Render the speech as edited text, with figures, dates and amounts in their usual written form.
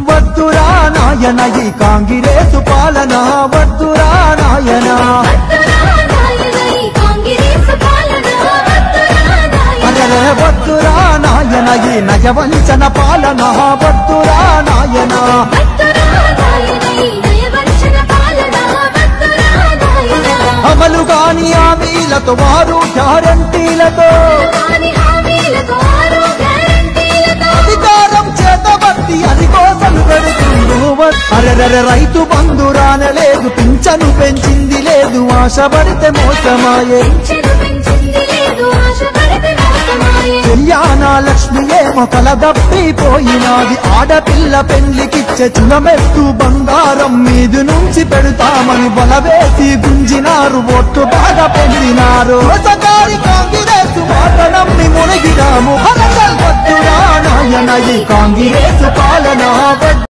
వద్దురా నాయన ఈ కాంగ్రెసు పాలన వద్దురా నాయన వద్దురా నాయన ఈ నయవంచన పాలన వద్దురా నాయన అమలు కాని హామీలతో వారు గ్యారంటీలతో అధికారం చేతబట్టి అది కోసలు పెడుతుండు అరెరెర రైతు బంధు రానలేదు పింఛను పెంచింది లేదు ఆశపడితే మోసమాయే కళ్యాణ లక్ష్మి ఏమో కలదప్పిపోయినాది ఆడపిల్ల పెళ్లికిచ్చే చునమెత్తు బంగారం మీది నుంచి పెడతామని బలవేసి గుంజినారు ఒట్టు బాగా పొందినారు మోసగారి కాంగ్రెసు మాట నమ్మి మునిగినాము వద్దురా నాయన ఈ కాంగ్రెసు పాలన